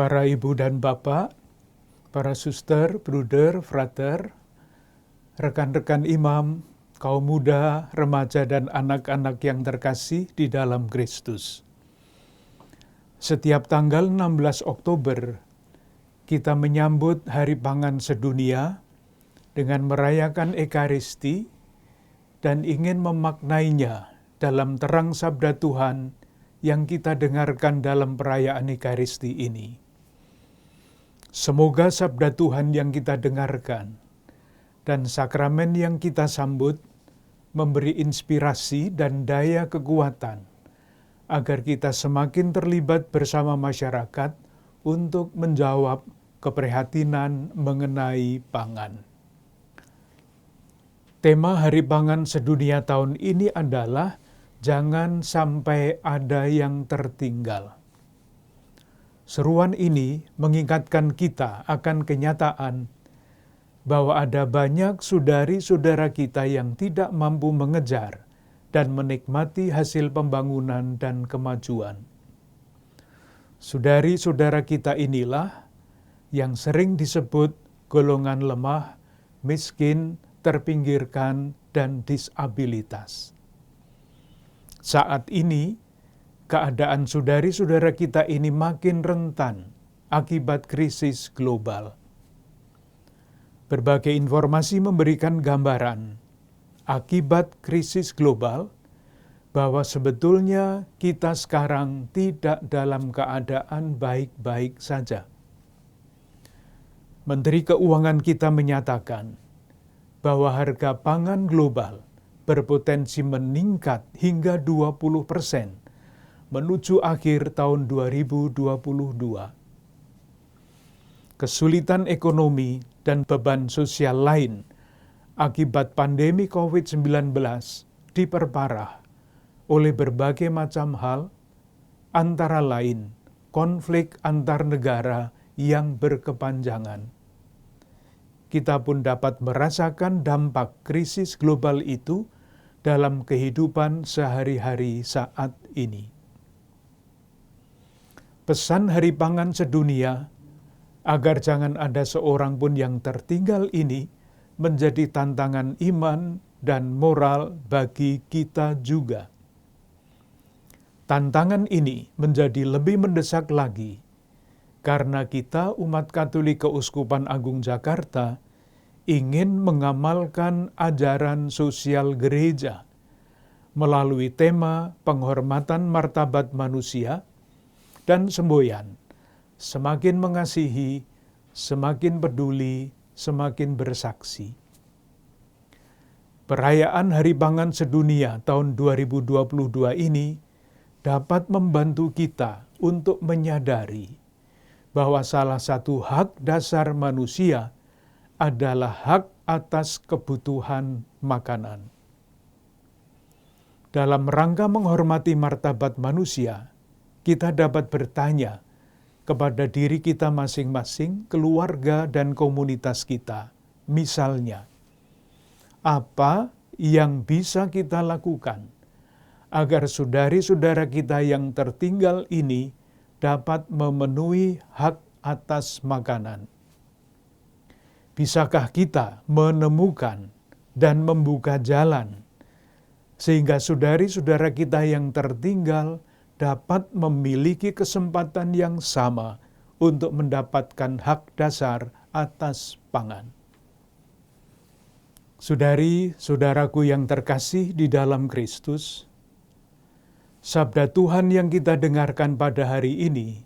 Para ibu dan bapak, para suster, bruder, frater, rekan-rekan imam, kaum muda, remaja, dan anak-anak yang terkasih di dalam Kristus. Setiap tanggal 16 Oktober, kita menyambut Hari Pangan Sedunia dengan merayakan Ekaristi dan ingin memaknainya dalam terang sabda Tuhan yang kita dengarkan dalam perayaan Ekaristi ini. Semoga sabda Tuhan yang kita dengarkan dan sakramen yang kita sambut memberi inspirasi dan daya kekuatan agar kita semakin terlibat bersama masyarakat untuk menjawab keprihatinan mengenai pangan. Tema Hari Pangan Sedunia tahun ini adalah jangan sampai ada yang tertinggal. Seruan ini mengingatkan kita akan kenyataan bahwa ada banyak saudari-saudara kita yang tidak mampu mengejar dan menikmati hasil pembangunan dan kemajuan. Saudari-saudara kita inilah yang sering disebut golongan lemah, miskin, terpinggirkan, dan disabilitas. Saat ini, keadaan saudari-saudara kita ini makin rentan akibat krisis global. Berbagai informasi memberikan gambaran akibat krisis global bahwa sebetulnya kita sekarang tidak dalam keadaan baik-baik saja. Menteri Keuangan kita menyatakan bahwa harga pangan global berpotensi meningkat hingga 20% menuju akhir tahun 2022. Kesulitan ekonomi dan beban sosial lain akibat pandemi COVID-19 diperparah oleh berbagai macam hal, antara lain konflik antar negara yang berkepanjangan. Kita pun dapat merasakan dampak krisis global itu dalam kehidupan sehari-hari saat ini. Pesan Hari Pangan Sedunia agar jangan ada seorang pun yang tertinggal ini menjadi tantangan iman dan moral bagi kita juga. Tantangan ini menjadi lebih mendesak lagi karena kita umat Katolik Keuskupan Agung Jakarta ingin mengamalkan ajaran sosial gereja melalui tema penghormatan martabat manusia dan semboyan. Semakin mengasihi, semakin peduli, semakin bersaksi. Perayaan Hari Pangan Sedunia tahun 2022 ini dapat membantu kita untuk menyadari bahwa salah satu hak dasar manusia adalah hak atas kebutuhan makanan. Dalam rangka menghormati martabat manusia, kita dapat bertanya kepada diri kita masing-masing, keluarga, dan komunitas kita. Misalnya, apa yang bisa kita lakukan agar saudari-saudara kita yang tertinggal ini dapat memenuhi hak atas makanan? Bisakah kita menemukan dan membuka jalan sehingga saudari-saudara kita yang tertinggal dapat memiliki kesempatan yang sama untuk mendapatkan hak dasar atas pangan? Saudari-saudaraku yang terkasih di dalam Kristus, sabda Tuhan yang kita dengarkan pada hari ini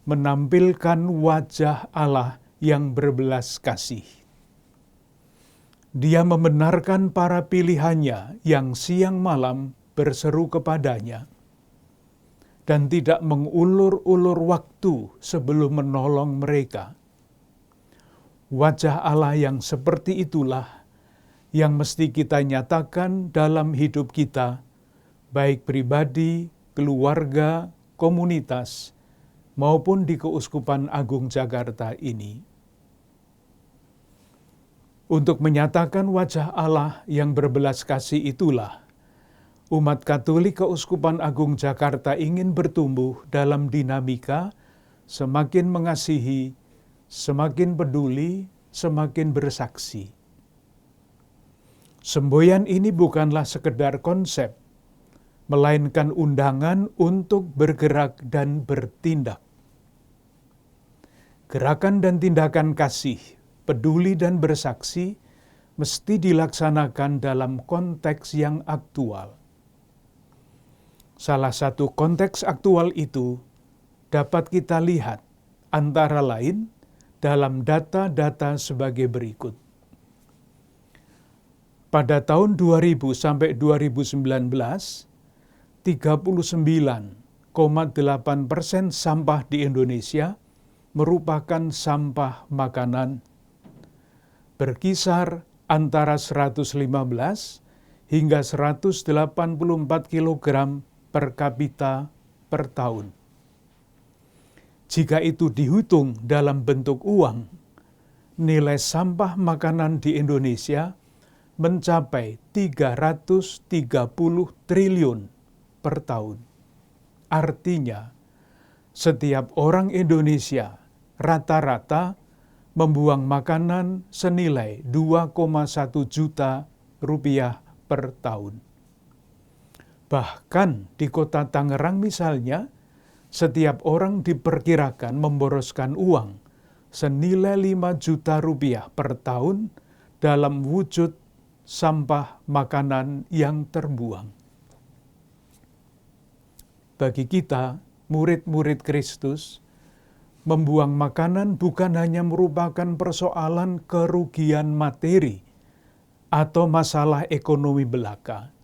menampilkan wajah Allah yang berbelas kasih. Dia membenarkan para pilihannya yang siang malam berseru kepadanya dan tidak mengulur-ulur waktu sebelum menolong mereka. Wajah Allah yang seperti itulah yang mesti kita nyatakan dalam hidup kita, baik pribadi, keluarga, komunitas, maupun di Keuskupan Agung Jakarta ini. Untuk menyatakan wajah Allah yang berbelas kasih itulah, umat Katolik Keuskupan Agung Jakarta ingin bertumbuh dalam dinamika semakin mengasihi, semakin peduli, semakin bersaksi. Semboyan ini bukanlah sekedar konsep, melainkan undangan untuk bergerak dan bertindak. Gerakan dan tindakan kasih, peduli dan bersaksi mesti dilaksanakan dalam konteks yang aktual. Salah satu konteks aktual itu dapat kita lihat antara lain dalam data-data sebagai berikut. Pada tahun 2000 sampai 2019, 39,8% sampah di Indonesia merupakan sampah makanan, berkisar antara 115 hingga 184 kg per kapita per tahun. Jika itu dihitung dalam bentuk uang, nilai sampah makanan di Indonesia mencapai 330 triliun per tahun. Artinya, setiap orang Indonesia rata-rata membuang makanan senilai 2,1 juta rupiah per tahun. Bahkan di kota Tangerang misalnya, setiap orang diperkirakan memboroskan uang senilai 5 juta rupiah per tahun dalam wujud sampah makanan yang terbuang. Bagi kita, murid-murid Kristus, membuang makanan bukan hanya merupakan persoalan kerugian materi atau masalah ekonomi belaka,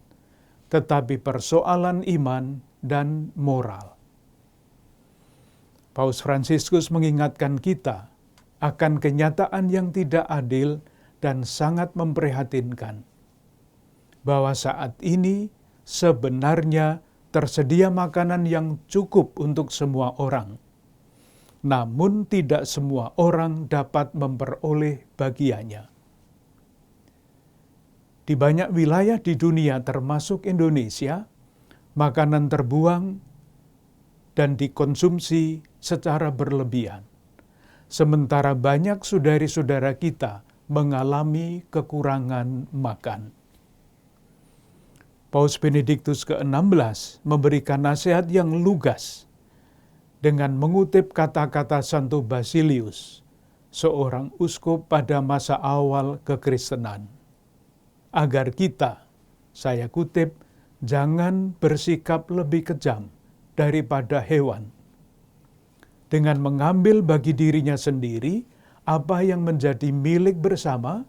tetapi persoalan iman dan moral. Paus Fransiskus mengingatkan kita akan kenyataan yang tidak adil dan sangat memprihatinkan, bahwa saat ini sebenarnya tersedia makanan yang cukup untuk semua orang, namun tidak semua orang dapat memperoleh bagiannya. Di banyak wilayah di dunia termasuk Indonesia, makanan terbuang dan dikonsumsi secara berlebihan. Sementara banyak saudari-saudara kita mengalami kekurangan makan. Paus Benediktus ke-16 memberikan nasihat yang lugas dengan mengutip kata-kata Santo Basilius, seorang uskup pada masa awal kekristenan. Agar kita, saya kutip, jangan bersikap lebih kejam daripada hewan, dengan mengambil bagi dirinya sendiri apa yang menjadi milik bersama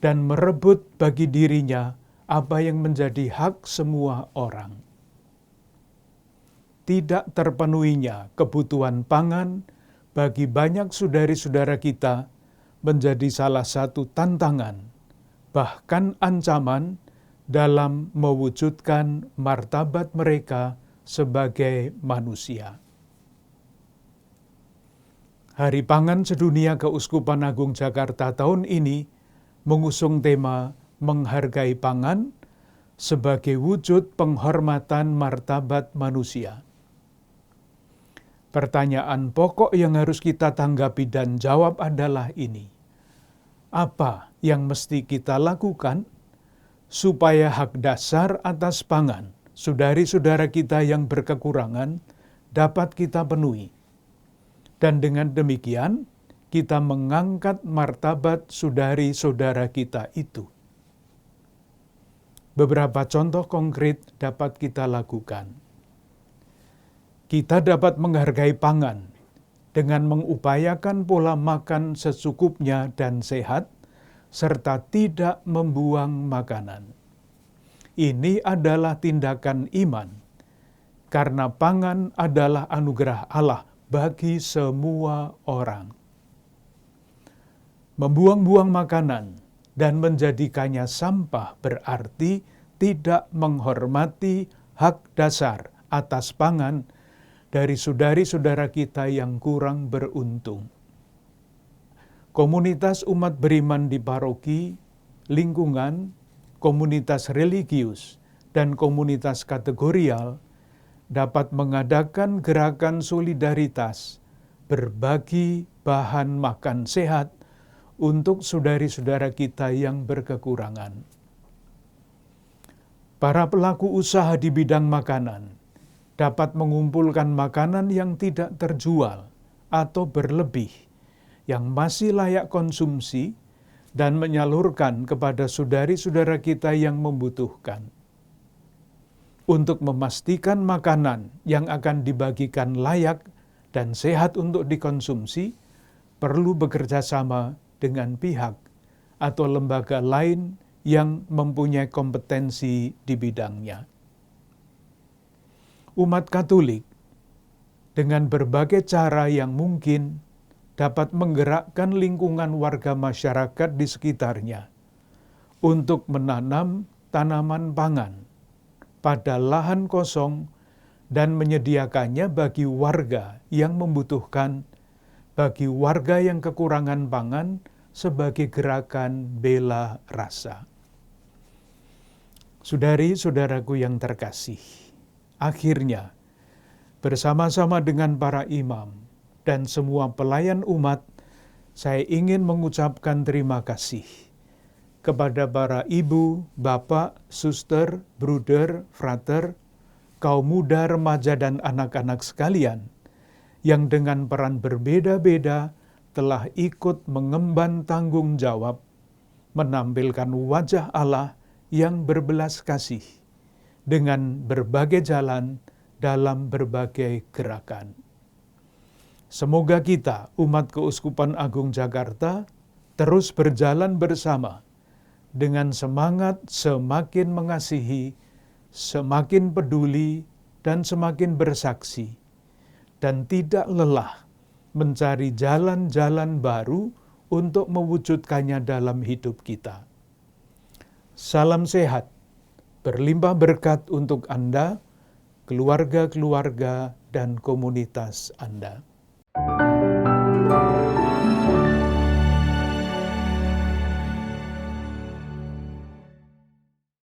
dan merebut bagi dirinya apa yang menjadi hak semua orang. Tidak terpenuhinya kebutuhan pangan bagi banyak saudari-saudara kita menjadi salah satu tantangan, bahkan ancaman dalam mewujudkan martabat mereka sebagai manusia. Hari Pangan Sedunia Keuskupan Agung Jakarta tahun ini mengusung tema menghargai pangan sebagai wujud penghormatan martabat manusia. Pertanyaan pokok yang harus kita tanggapi dan jawab adalah ini. Apa yang mesti kita lakukan supaya hak dasar atas pangan saudari-saudara kita yang berkekurangan dapat kita penuhi? Dan dengan demikian, kita mengangkat martabat saudari-saudara kita itu. Beberapa contoh konkret dapat kita lakukan. Kita dapat menghargai pangan dengan mengupayakan pola makan secukupnya dan sehat, serta tidak membuang makanan. Ini adalah tindakan iman, karena pangan adalah anugerah Allah bagi semua orang. Membuang-buang makanan dan menjadikannya sampah berarti tidak menghormati hak dasar atas pangan dari saudari-saudara kita yang kurang beruntung. Komunitas umat beriman di paroki, lingkungan, komunitas religius, dan komunitas kategorial dapat mengadakan gerakan solidaritas berbagi bahan makan sehat untuk saudari-saudara kita yang berkekurangan. Para pelaku usaha di bidang makanan dapat mengumpulkan makanan yang tidak terjual atau berlebih, yang masih layak konsumsi, dan menyalurkan kepada saudari-saudara kita yang membutuhkan. Untuk memastikan makanan yang akan dibagikan layak dan sehat untuk dikonsumsi, perlu bekerja sama dengan pihak atau lembaga lain yang mempunyai kompetensi di bidangnya. Umat Katolik dengan berbagai cara yang mungkin dapat menggerakkan lingkungan warga masyarakat di sekitarnya untuk menanam tanaman pangan pada lahan kosong dan menyediakannya bagi warga yang membutuhkan, bagi warga yang kekurangan pangan sebagai gerakan bela rasa. Saudari-saudaraku yang terkasih, akhirnya bersama-sama dengan para imam dan semua pelayan umat, saya ingin mengucapkan terima kasih kepada para ibu, bapak, suster, bruder, frater, kaum muda, remaja, dan anak-anak sekalian yang dengan peran berbeda-beda telah ikut mengemban tanggung jawab menampilkan wajah Allah yang berbelas kasih dengan berbagai jalan dalam berbagai gerakan. Semoga kita, umat Keuskupan Agung Jakarta, terus berjalan bersama dengan semangat semakin mengasihi, semakin peduli, dan semakin bersaksi, dan tidak lelah mencari jalan-jalan baru untuk mewujudkannya dalam hidup kita. Salam sehat, berlimpah berkat untuk Anda, keluarga-keluarga, dan komunitas Anda.